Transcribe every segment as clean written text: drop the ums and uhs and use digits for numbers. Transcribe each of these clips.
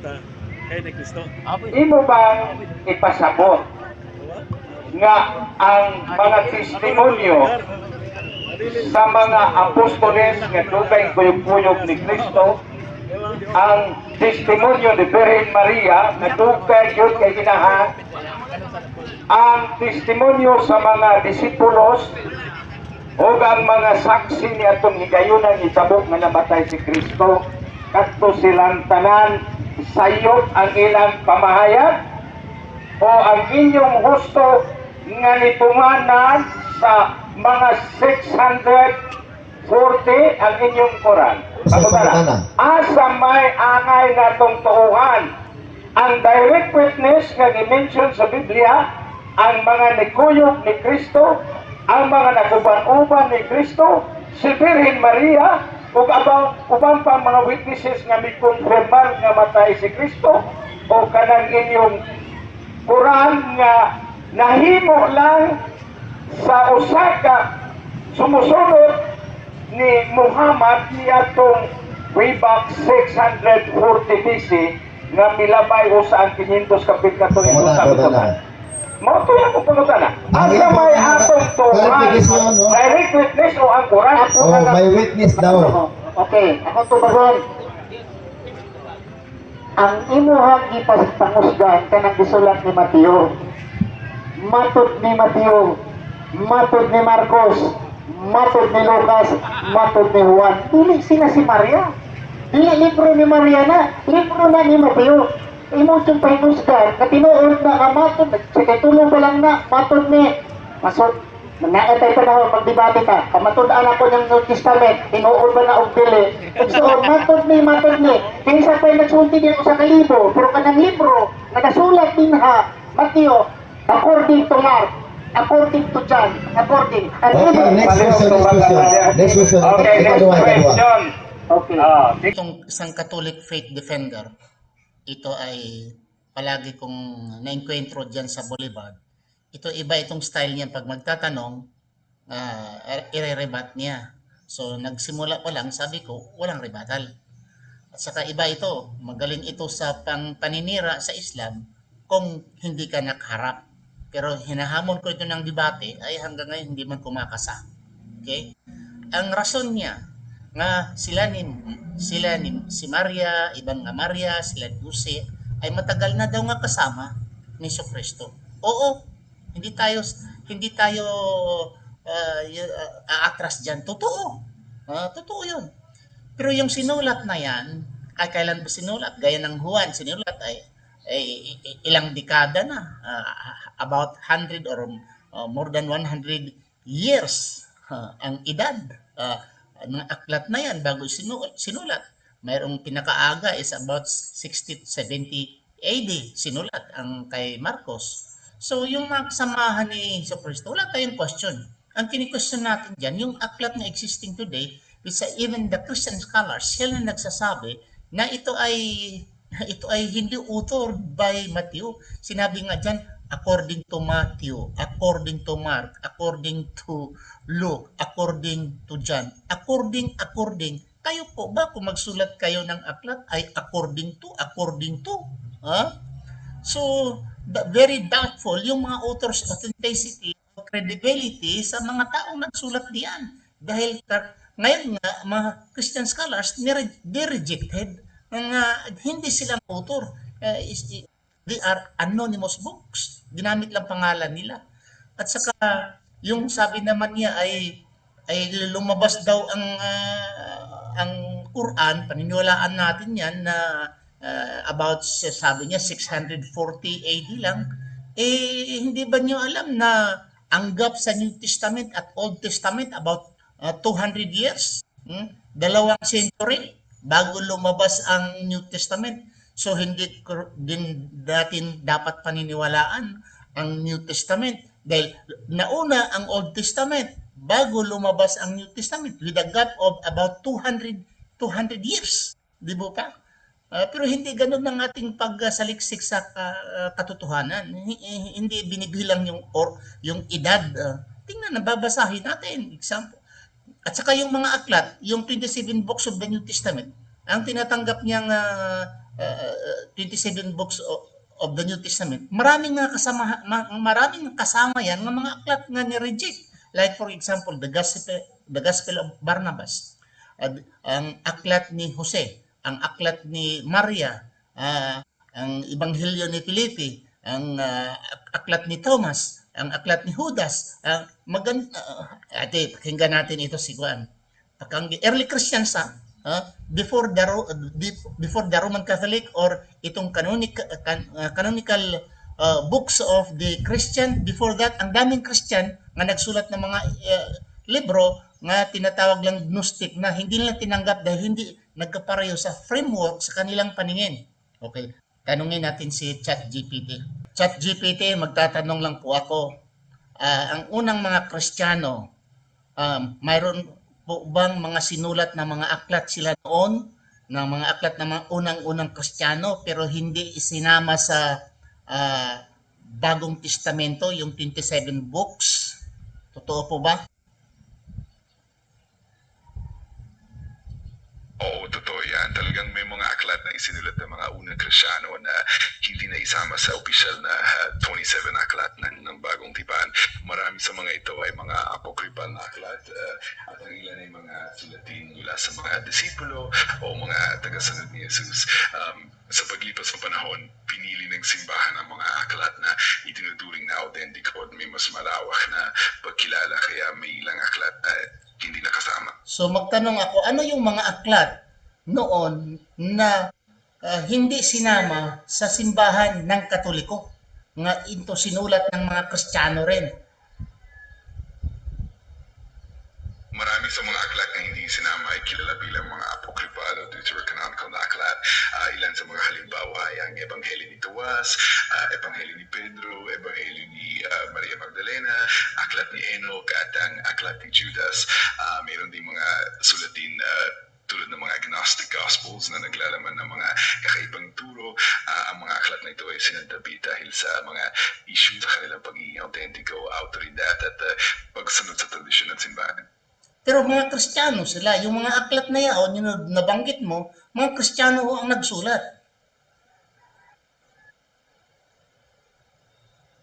ta kay ni Kristo. Imo bang ipasabot nga ang mga testimonyo sa mga apostoles nga dugay kuyog-kuyog ni Kristo, ang testimonyo ni Virgin Maria nga dugay yun kay ginahan, ang testimonyo sa mga disipulos o ang mga saksi ni atong higayunan itabok nga namatay si Kristo, kadto silang tanan sayop ang ilang pamahayag o ang inyong husto nga nitunganan sa mga 640 ang inyong Quran. Asa may angay natong tuuhan ang direct witness nga gi-mention sa Biblia, ang mga nikuyog ni Kristo, ang mga naguban-uban ni Kristo, si Virgin Maria, ug ubang pa mga witnesses nga mi-confirmar nga matay si Kristo, o kanang inyong Quran nga nahimo lang sa usa ka sumusunod ni Muhammad niadtong way back 640 BC nga milabay usa ang 500 kapit katong isuta. Mao to yung pangutana. Ang may atong tuhan, direct witness o ang Quran? May witness daw. Okay, ako tubagon. Ang imuhang ipasangusgan kanang gisulat ni Mateo, matud ni Mateo, matud ni Marcos, matud ni Lucas, matud ni Juan. Dili sila si Maria. Dili libro ni Maria na, libro na ni Mateo. Imo itong pahinusgan, katinuod na ka matod, sige tulong pa lang na, matod ni, masod, naetay pa na ako, magdibati ka, kamatod ako ng New Testament, tinuod ba na og dili, pagsuod, matod ni, kaysa pa yung nagsulti din sa kalibo, pero kanang libro, nagasulat din ha, Mateo, according to Mark, according to John, according, Next question. Okay, next question. Okay. Itong isang Catholic faith defender, ito ay palagi kong na-encuentro dyan sa Boulevard. Ito iba itong style niya pag magtatanong, ire-rebat niya. So nagsimula pa lang, sabi ko, walang rebuttal. At saka iba ito, magaling ito sa paninira sa Islam kung hindi ka nakaharap. Pero hinahamon ko ito ng debate ay hanggang ngayon hindi man kumakasa. Okay? Ang rason niya, nga si Maria, ibang nga Maria, sila Jose, ay matagal na daw nga kasama ni Kristo. Oo, hindi tayo aatras diyan. Totoo. Totoo 'yun. Pero yung sinulat na 'yan, ay kailan ba sinulat? Gaya ng Juan, sinulat ay ilang dekada na, about 100 or more than 100 years ang edad. Mga aklat na yan bago sinulat. Mayroong pinakaaga is about 60 to 70 AD sinulat ang kay Marcos. So yung mga kasamahan ni Kristo, wala tayong question. Ang kini-question natin dyan, yung aklat na existing today, which even the Christian scholars, sila na nagsasabi na ito ay hindi authored by Matthew. Sinabi nga dyan, according to Matthew, according to Mark, according to Luke, according to John, according, kayo po ba kung magsulat kayo ng aklat ay according to, So, very doubtful yung mga authors' authenticity o credibility sa mga taong nagsulat diyan. Dahil ngayon nga, mga Christian scholars, they rejected hindi silang author. They are anonymous books. Ginamit lang pangalan nila. At saka, yung sabi naman niya ay lumabas daw ang Quran, paniniwalaan natin yan na about, sabi niya, 640 AD lang. Hindi ba niyo alam na ang gap sa New Testament at Old Testament about 200 years? Dalawang century bago lumabas ang New Testament. So hindi din natin dapat paniniwalaan ang New Testament dahil nauna ang Old Testament bago lumabas ang New Testament with a gap of about 200 years. Di ba pa? Pero hindi ganun ang ating pagsaliksik sa katotohanan. Hindi binibilang yung edad. Tingnan, nababasahin natin. Example. At saka yung mga aklat, yung 27 books of the New Testament, ang tinatanggap niyang 27 books of the New Testament, maraming kasama yan ng mga aklat nga ni-reject. Like for example, the Gospel of Barnabas, ang aklat ni Jose, ang aklat ni Maria, ang Ebanghelyo ni Filipe, ang aklat ni Thomas, ang aklat ni Judas. Pakinggan natin ito si Juan. Early Christians, before the Roman Catholic or itong canonical books of the Christian, before that, ang daming Christian nga nagsulat ng mga libro nga tinatawag lang gnostic na hindi nila tinanggap dahil hindi nagkapareho sa framework sa kanilang paningin. Okay, tanungin natin si ChatGPT. ChatGPT, magtatanong lang po ako. Ang unang mga Kristiyano, mayroon po bang mga sinulat na mga aklat sila noon, ng mga aklat ng mga unang-unang Kristiyano pero hindi isinama sa Bagong Testamento, yung 27 books? Totoo po ba? Oo, totoo yan. Talagang may mga aklat na isinulat ng mga unang Kristyano na hindi na isama sa opisyal na 27 aklat ng bagong tipan. Marami sa mga ito ay mga apocryphal na aklat at ang ilan ay mga sulatin mula sa mga disipulo o mga tagasunod ni Jesus. Sa paglipas ng panahon, pinili ng simbahan ang mga aklat na itinuturing na autentiko at may mas malawak na pagkilala, kaya may ilang aklat na hindi nakasama. So magtanong ako, ano yung mga aklat noon na hindi sinama sa simbahan ng Katoliko nga ito sinulat ng mga Kristiyano rin? Marami sa mga aklat na hindi sinama ay kilala bilang mga apocryphal o deuterocanonical na aklat. Ilan sa mga halimbawa ay ang Ebanghelyo ni Tomas, Ebanghelyo ni Pedro, Ebanghelyo ni Maria Magdalena, aklat ni Enoch at ang aklat ni Judas. Mayroon din mga sulatin tulad ng mga agnostic gospels na naglalaman ng mga kakaibang turo. Ang mga aklat na ito ay sinantabi dahil sa mga issue sa kanilang pagiging autentiko, autoridad at pagsunod sa tradisyon ng simbahan. Pero mga Kristiyano sila, yung mga aklat na yan, yung nabanggit mo, mga Kristiyano ho ang nagsulat.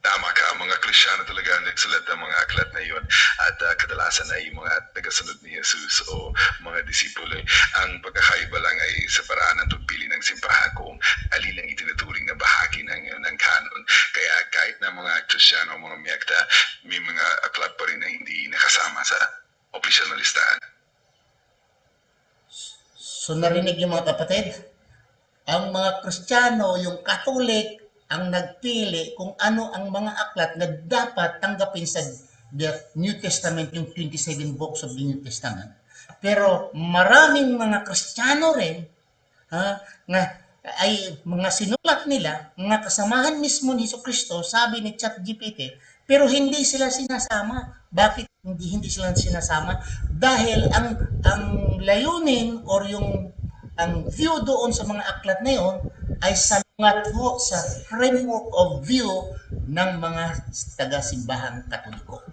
Tama ka, mga Kristiyano talaga ang nagsulat ng mga aklat na iyon at kadalasan ay mga tagasunod ni Jesus o mga disipulo. Ang pagkakaiba lang ay sa paraan ng pagpili ng simbahan kung alin ang itinuturing na bahagi ng canon. Kaya kahit na mga Kristiyano o mga miyakta, may mga aklat pa rin na hindi nakasama sa opisyal na listahan. So narinig yung mga kapatid, ang mga Kristiyano, yung Catholic, ang nagpili kung ano ang mga aklat na dapat tanggapin sa the New Testament, yung 27 books of the New Testament. Pero maraming mga Kristiyano rin nga ay mga sinulat nila, mga kasamahan mismo ni Jesucristo, sabi ni ChatGPT, pero hindi sila sinasama. Bakit hindi sila sinasama? Dahil ang layunin or ang view doon sa mga aklat na yon ay salungat ho sa framework of view ng mga taga-simbahang Katoliko.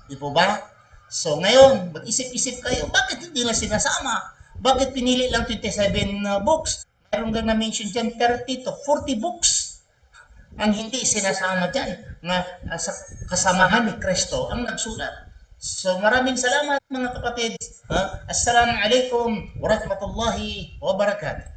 Di po ba? So ngayon, mag-isip-isip kayo, bakit hindi na sinasama? Bakit pinili lang 27 books? Mayroon lang na-mention dyan 30 to 40 books ang hindi sinasama dyan na sa kasamahan ni Kristo ang nagsulat. So maraming salamat mga kapatid. Assalamualaikum warahmatullahi wabarakatuh.